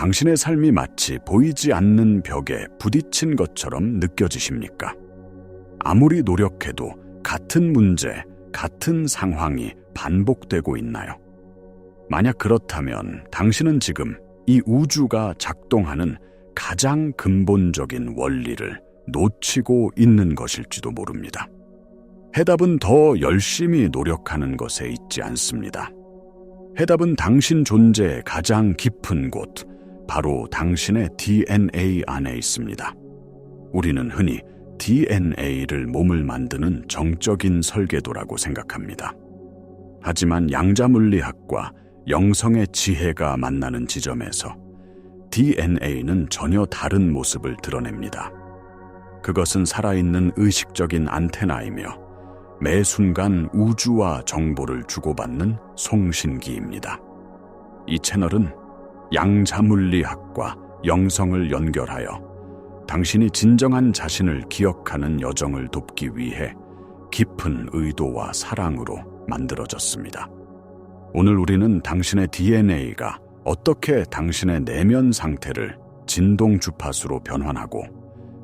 당신의 삶이 마치 보이지 않는 벽에 부딪힌 것처럼 느껴지십니까? 아무리 노력해도 같은 문제, 같은 상황이 반복되고 있나요? 만약 그렇다면 당신은 지금 이 우주가 작동하는 가장 근본적인 원리를 놓치고 있는 것일지도 모릅니다. 해답은 더 열심히 노력하는 것에 있지 않습니다. 해답은 당신 존재의 가장 깊은 곳, 바로 당신의 DNA 안에 있습니다. 우리는 흔히 DNA를 몸을 만드는 정적인 설계도라고 생각합니다. 하지만 양자물리학과 영성의 지혜가 만나는 지점에서 DNA는 전혀 다른 모습을 드러냅니다. 그것은 살아있는 의식적인 안테나이며 매 순간 우주와 정보를 주고받는 송신기입니다. 이 채널은 양자물리학과 영성을 연결하여 당신이 진정한 자신을 기억하는 여정을 돕기 위해 깊은 의도와 사랑으로 만들어졌습니다. 오늘 우리는 당신의 DNA가 어떻게 당신의 내면 상태를 진동 주파수로 변환하고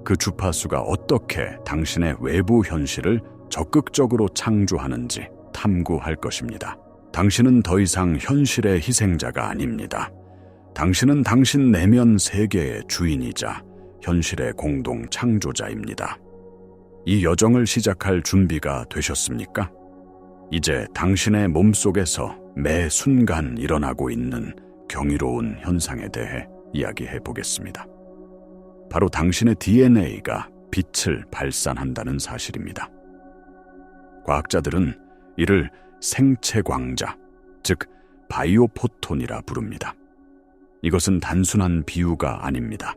그 주파수가 어떻게 당신의 외부 현실을 적극적으로 창조하는지 탐구할 것입니다. 당신은 더 이상 현실의 희생자가 아닙니다. 당신은 당신 내면 세계의 주인이자 현실의 공동 창조자입니다. 이 여정을 시작할 준비가 되셨습니까? 이제 당신의 몸속에서 매 순간 일어나고 있는 경이로운 현상에 대해 이야기해 보겠습니다. 바로 당신의 DNA가 빛을 발산한다는 사실입니다. 과학자들은 이를 생체광자, 즉 바이오포톤이라 부릅니다. 이것은 단순한 비유가 아닙니다.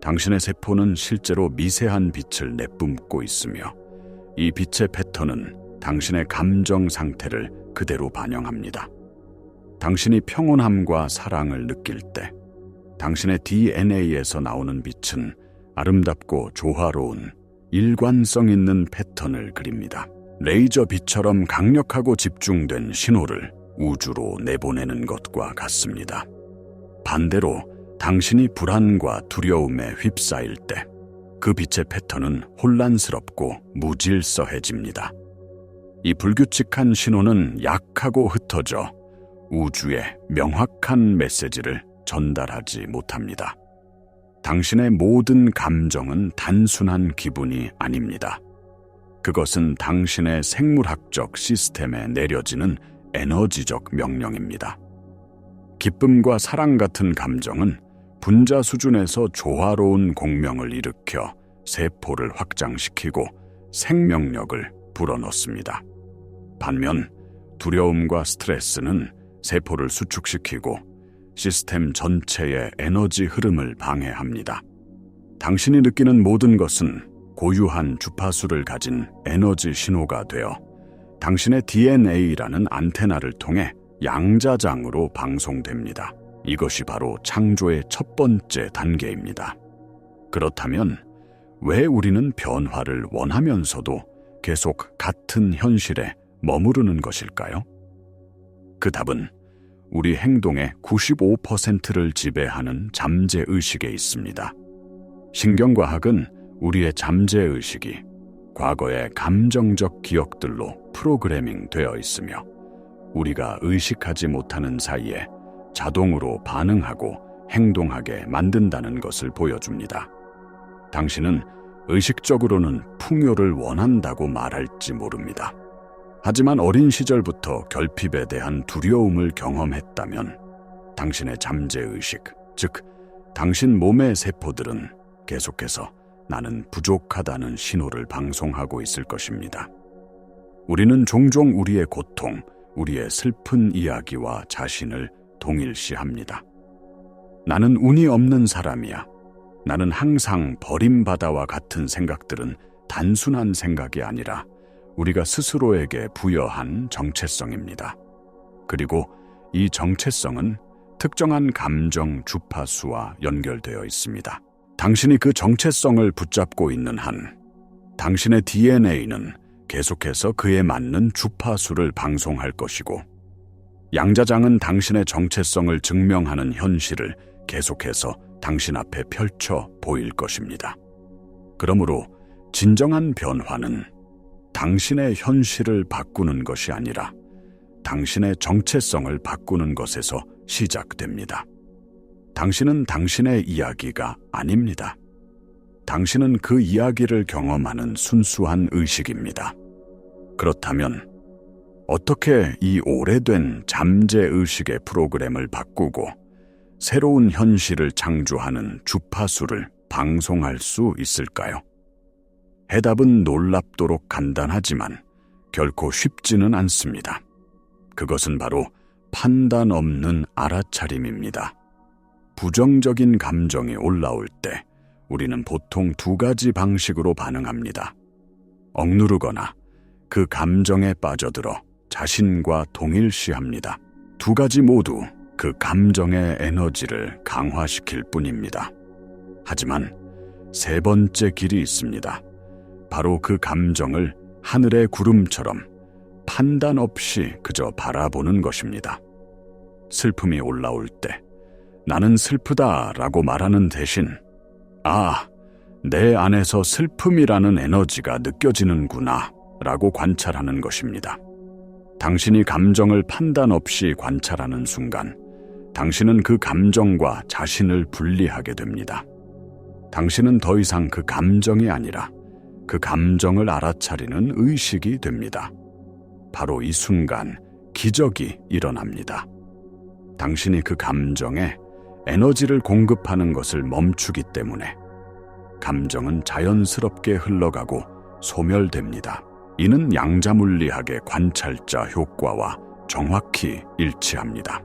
당신의 세포는 실제로 미세한 빛을 내뿜고 있으며 이 빛의 패턴은 당신의 감정 상태를 그대로 반영합니다. 당신이 평온함과 사랑을 느낄 때 당신의 DNA에서 나오는 빛은 아름답고 조화로운 일관성 있는 패턴을 그립니다. 레이저 빛처럼 강력하고 집중된 신호를 우주로 내보내는 것과 같습니다. 반대로 당신이 불안과 두려움에 휩싸일 때 그 빛의 패턴은 혼란스럽고 무질서해집니다. 이 불규칙한 신호는 약하고 흩어져 우주에 명확한 메시지를 전달하지 못합니다. 당신의 모든 감정은 단순한 기분이 아닙니다. 그것은 당신의 생물학적 시스템에 내려지는 에너지적 명령입니다. 기쁨과 사랑 같은 감정은 분자 수준에서 조화로운 공명을 일으켜 세포를 확장시키고 생명력을 불어넣습니다. 반면 두려움과 스트레스는 세포를 수축시키고 시스템 전체의 에너지 흐름을 방해합니다. 당신이 느끼는 모든 것은 고유한 주파수를 가진 에너지 신호가 되어 당신의 DNA라는 안테나를 통해 양자장으로 방송됩니다. 이것이 바로 창조의 첫 번째 단계입니다. 그렇다면 왜 우리는 변화를 원하면서도 계속 같은 현실에 머무르는 것일까요? 그 답은 우리 행동의 95%를 지배하는 잠재의식에 있습니다. 신경과학은 우리의 잠재의식이 과거의 감정적 기억들로 프로그래밍 되어 있으며 우리가 의식하지 못하는 사이에 자동으로 반응하고 행동하게 만든다는 것을 보여줍니다. 당신은 의식적으로는 풍요를 원한다고 말할지 모릅니다. 하지만 어린 시절부터 결핍에 대한 두려움을 경험했다면 당신의 잠재의식, 즉 당신 몸의 세포들은 계속해서 나는 부족하다는 신호를 방송하고 있을 것입니다. 우리는 종종 우리의 고통, 우리의 슬픈 이야기와 자신을 동일시합니다. 나는 운이 없는 사람이야. 나는 항상 버림받아와 같은 생각들은 단순한 생각이 아니라 우리가 스스로에게 부여한 정체성입니다. 그리고 이 정체성은 특정한 감정 주파수와 연결되어 있습니다. 당신이 그 정체성을 붙잡고 있는 한, 당신의 DNA는 계속해서 그에 맞는 주파수를 방송할 것이고, 양자장은 당신의 정체성을 증명하는 현실을 계속해서 당신 앞에 펼쳐 보일 것입니다. 그러므로 진정한 변화는 당신의 현실을 바꾸는 것이 아니라 당신의 정체성을 바꾸는 것에서 시작됩니다. 당신은 당신의 이야기가 아닙니다. 당신은 그 이야기를 경험하는 순수한 의식입니다. 그렇다면 어떻게 이 오래된 잠재의식의 프로그램을 바꾸고 새로운 현실을 창조하는 주파수를 방송할 수 있을까요? 해답은 놀랍도록 간단하지만 결코 쉽지는 않습니다. 그것은 바로 판단 없는 알아차림입니다. 부정적인 감정이 올라올 때 우리는 보통 두 가지 방식으로 반응합니다. 억누르거나 그 감정에 빠져들어 자신과 동일시합니다. 두 가지 모두 그 감정의 에너지를 강화시킬 뿐입니다. 하지만 세 번째 길이 있습니다. 바로 그 감정을 하늘의 구름처럼 판단 없이 그저 바라보는 것입니다. 슬픔이 올라올 때 나는 슬프다라고 말하는 대신 내 안에서 슬픔이라는 에너지가 느껴지는구나 라고 관찰하는 것입니다. 당신이 감정을 판단 없이 관찰하는 순간 당신은 그 감정과 자신을 분리하게 됩니다. 당신은 더 이상 그 감정이 아니라 그 감정을 알아차리는 의식이 됩니다. 바로 이 순간 기적이 일어납니다. 당신이 그 감정에 에너지를 공급하는 것을 멈추기 때문에 감정은 자연스럽게 흘러가고 소멸됩니다. 이는 양자물리학의 관찰자 효과와 정확히 일치합니다.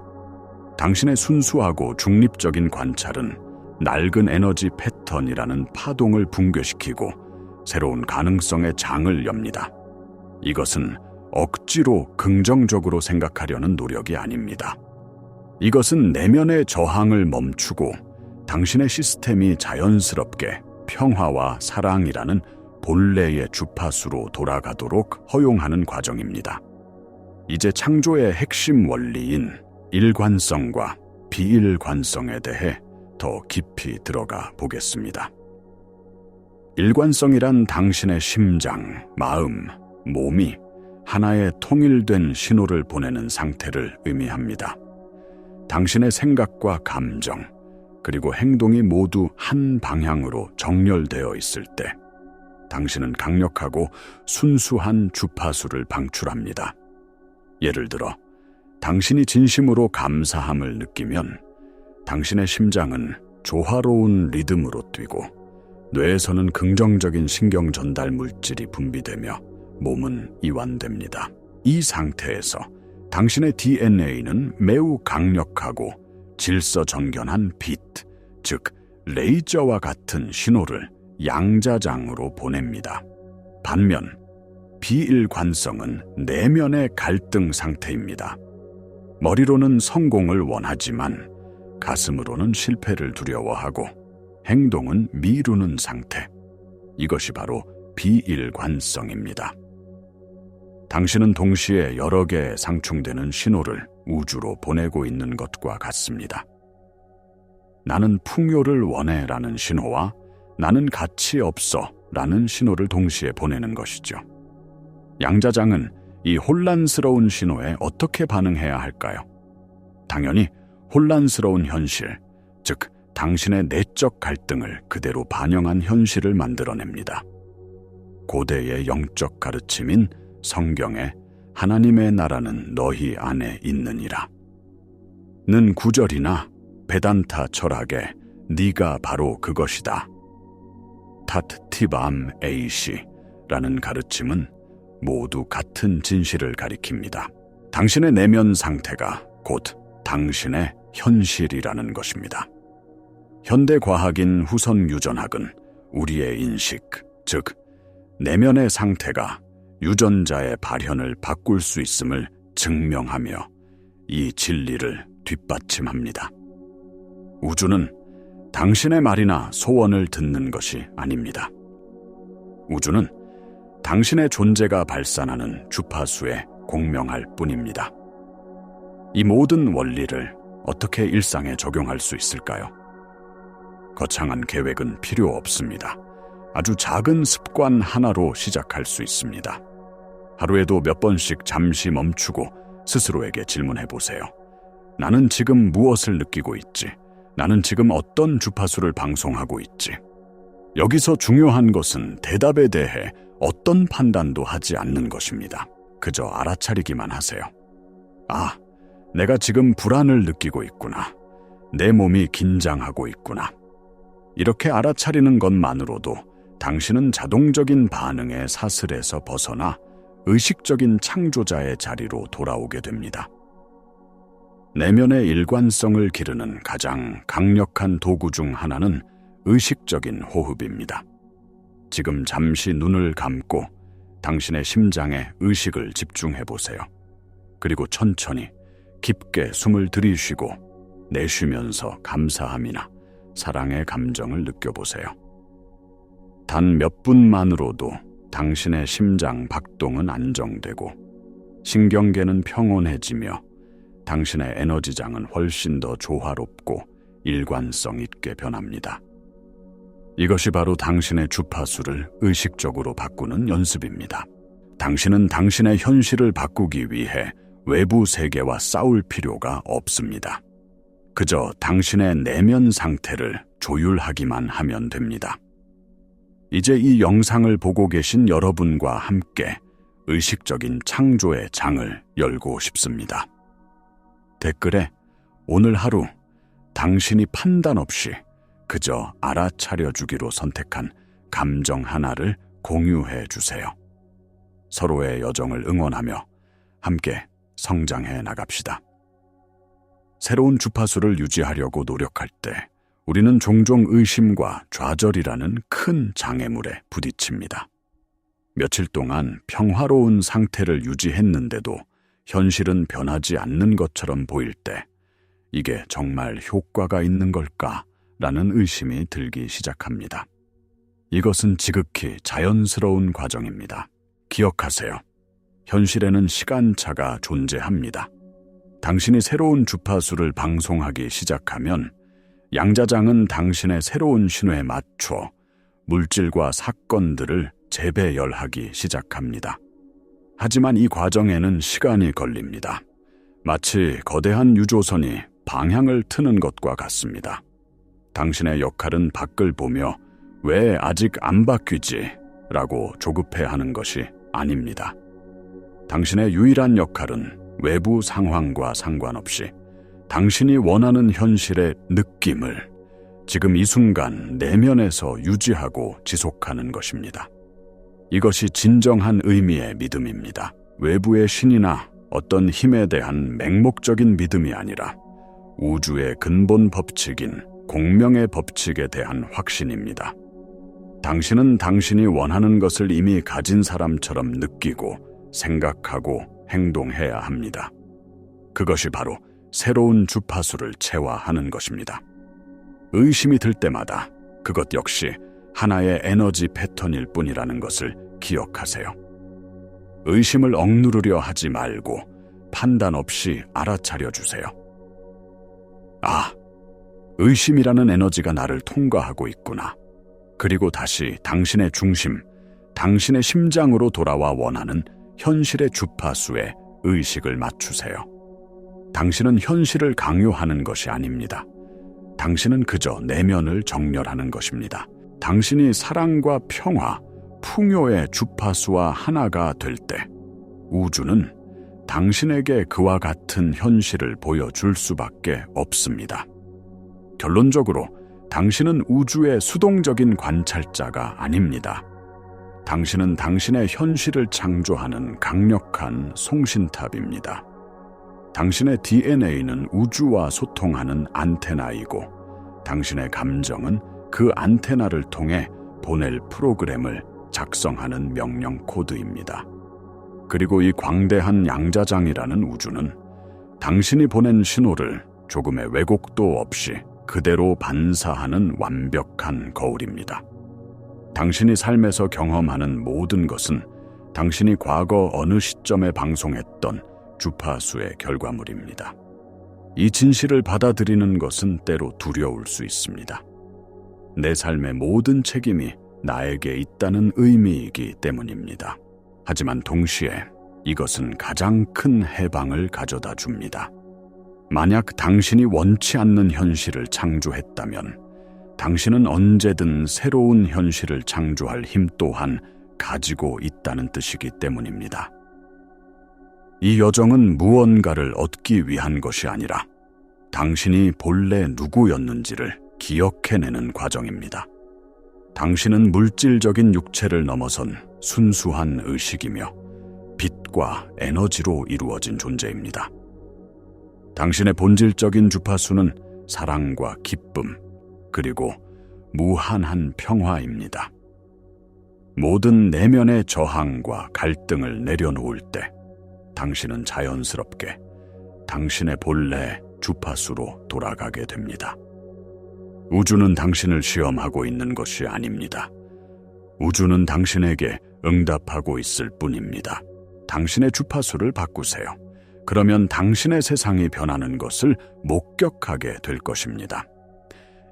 당신의 순수하고 중립적인 관찰은 낡은 에너지 패턴이라는 파동을 붕괴시키고 새로운 가능성의 장을 엽니다. 이것은 억지로 긍정적으로 생각하려는 노력이 아닙니다. 이것은 내면의 저항을 멈추고 당신의 시스템이 자연스럽게 평화와 사랑이라는 본래의 주파수로 돌아가도록 허용하는 과정입니다. 이제 창조의 핵심 원리인 일관성과 비일관성에 대해 더 깊이 들어가 보겠습니다. 일관성이란 당신의 심장, 마음, 몸이 하나의 통일된 신호를 보내는 상태를 의미합니다. 당신의 생각과 감정, 그리고 행동이 모두 한 방향으로 정렬되어 있을 때 당신은 강력하고 순수한 주파수를 방출합니다. 예를 들어, 당신이 진심으로 감사함을 느끼면 당신의 심장은 조화로운 리듬으로 뛰고 뇌에서는 긍정적인 신경 전달 물질이 분비되며 몸은 이완됩니다. 이 상태에서 당신의 DNA는 매우 강력하고 질서정연한 빛, 즉 레이저와 같은 신호를 양자장으로 보냅니다. 반면 비일관성은 내면의 갈등 상태입니다. 머리로는 성공을 원하지만 가슴으로는 실패를 두려워하고 행동은 미루는 상태. 이것이 바로 비일관성입니다. 당신은 동시에 여러 개의 상충되는 신호를 우주로 보내고 있는 것과 같습니다. 나는 풍요를 원해라는 신호와 나는 가치 없어라는 신호를 동시에 보내는 것이죠. 양자장은 이 혼란스러운 신호에 어떻게 반응해야 할까요? 당연히 혼란스러운 현실, 즉 당신의 내적 갈등을 그대로 반영한 현실을 만들어냅니다. 고대의 영적 가르침인 성경에 하나님의 나라는 너희 안에 있느니라 는 구절이나 베단타 철학에 네가 바로 그것이다 타트티밤 에이시라는 가르침은 모두 같은 진실을 가리킵니다. 당신의 내면 상태가 곧 당신의 현실이라는 것입니다. 현대 과학인 후선 유전학은 우리의 인식, 즉 내면의 상태가 유전자의 발현을 바꿀 수 있음을 증명하며 이 진리를 뒷받침합니다. 우주는 당신의 말이나 소원을 듣는 것이 아닙니다. 우주는 당신의 존재가 발산하는 주파수에 공명할 뿐입니다. 이 모든 원리를 어떻게 일상에 적용할 수 있을까요? 거창한 계획은 필요 없습니다. 아주 작은 습관 하나로 시작할 수 있습니다. 하루에도 몇 번씩 잠시 멈추고 스스로에게 질문해 보세요. 나는 지금 무엇을 느끼고 있지? 나는 지금 어떤 주파수를 방송하고 있지? 여기서 중요한 것은 대답에 대해 어떤 판단도 하지 않는 것입니다. 그저 알아차리기만 하세요. 아, 내가 지금 불안을 느끼고 있구나. 내 몸이 긴장하고 있구나. 이렇게 알아차리는 것만으로도 당신은 자동적인 반응의 사슬에서 벗어나 의식적인 창조자의 자리로 돌아오게 됩니다. 내면의 일관성을 기르는 가장 강력한 도구 중 하나는 의식적인 호흡입니다. 지금 잠시 눈을 감고 당신의 심장에 의식을 집중해 보세요. 그리고 천천히 깊게 숨을 들이쉬고 내쉬면서 감사함이나 사랑의 감정을 느껴보세요. 단 몇 분만으로도 당신의 심장 박동은 안정되고 신경계는 평온해지며 당신의 에너지장은 훨씬 더 조화롭고 일관성 있게 변합니다. 이것이 바로 당신의 주파수를 의식적으로 바꾸는 연습입니다. 당신은 당신의 현실을 바꾸기 위해 외부 세계와 싸울 필요가 없습니다. 그저 당신의 내면 상태를 조율하기만 하면 됩니다. 이제 이 영상을 보고 계신 여러분과 함께 의식적인 창조의 장을 열고 싶습니다. 댓글에 오늘 하루 당신이 판단 없이 그저 알아차려주기로 선택한 감정 하나를 공유해 주세요. 서로의 여정을 응원하며 함께 성장해 나갑시다. 새로운 주파수를 유지하려고 노력할 때 우리는 종종 의심과 좌절이라는 큰 장애물에 부딪힙니다. 며칠 동안 평화로운 상태를 유지했는데도 현실은 변하지 않는 것처럼 보일 때 이게 정말 효과가 있는 걸까라는 의심이 들기 시작합니다. 이것은 지극히 자연스러운 과정입니다. 기억하세요. 현실에는 시간차가 존재합니다. 당신이 새로운 주파수를 방송하기 시작하면 양자장은 당신의 새로운 신호에 맞춰 물질과 사건들을 재배열하기 시작합니다. 하지만 이 과정에는 시간이 걸립니다. 마치 거대한 유조선이 방향을 트는 것과 같습니다. 당신의 역할은 밖을 보며 왜 아직 안 바뀌지? 라고 조급해하는 것이 아닙니다. 당신의 유일한 역할은 외부 상황과 상관없이 당신이 원하는 현실의 느낌을 지금 이 순간 내면에서 유지하고 지속하는 것입니다. 이것이 진정한 의미의 믿음입니다. 외부의 신이나 어떤 힘에 대한 맹목적인 믿음이 아니라 우주의 근본 법칙인 공명의 법칙에 대한 확신입니다. 당신은 당신이 원하는 것을 이미 가진 사람처럼 느끼고 생각하고 행동해야 합니다. 그것이 바로 새로운 주파수를 체화하는 것입니다. 의심이 들 때마다 그것 역시 하나의 에너지 패턴일 뿐이라는 것을 기억하세요. 의심을 억누르려 하지 말고 판단 없이 알아차려 주세요. 아, 의심이라는 에너지가 나를 통과하고 있구나. 그리고 다시 당신의 중심, 당신의 심장으로 돌아와 원하는 현실의 주파수에 의식을 맞추세요. 당신은 현실을 강요하는 것이 아닙니다. 당신은 그저 내면을 정렬하는 것입니다. 당신이 사랑과 평화, 풍요의 주파수와 하나가 될 때 우주는 당신에게 그와 같은 현실을 보여줄 수밖에 없습니다. 결론적으로 당신은 우주의 수동적인 관찰자가 아닙니다. 당신은 당신의 현실을 창조하는 강력한 송신탑입니다. 당신의 DNA는 우주와 소통하는 안테나이고 당신의 감정은 그 안테나를 통해 보낼 프로그램을 작성하는 명령 코드입니다. 그리고 이 광대한 양자장이라는 우주는 당신이 보낸 신호를 조금의 왜곡도 없이 그대로 반사하는 완벽한 거울입니다. 당신이 삶에서 경험하는 모든 것은 당신이 과거 어느 시점에 방송했던 주파수의 결과물입니다. 이 진실을 받아들이는 것은 때로 두려울 수 있습니다. 내 삶의 모든 책임이 나에게 있다는 의미이기 때문입니다. 하지만 동시에 이것은 가장 큰 해방을 가져다 줍니다. 만약 당신이 원치 않는 현실을 창조했다면 당신은 언제든 새로운 현실을 창조할 힘 또한 가지고 있다는 뜻이기 때문입니다. 이 여정은 무언가를 얻기 위한 것이 아니라 당신이 본래 누구였는지를 기억해내는 과정입니다. 당신은 물질적인 육체를 넘어선 순수한 의식이며 빛과 에너지로 이루어진 존재입니다. 당신의 본질적인 주파수는 사랑과 기쁨, 그리고 무한한 평화입니다. 모든 내면의 저항과 갈등을 내려놓을 때 당신은 자연스럽게 당신의 본래 주파수로 돌아가게 됩니다. 우주는 당신을 시험하고 있는 것이 아닙니다. 우주는 당신에게 응답하고 있을 뿐입니다. 당신의 주파수를 바꾸세요. 그러면 당신의 세상이 변하는 것을 목격하게 될 것입니다.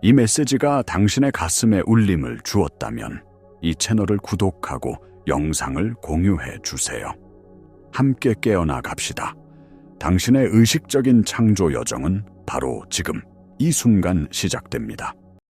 이 메시지가 당신의 가슴에 울림을 주었다면 이 채널을 구독하고 영상을 공유해 주세요. 함께 깨어나 갑시다. 당신의 의식적인 창조 여정은 바로 지금 이 순간 시작됩니다.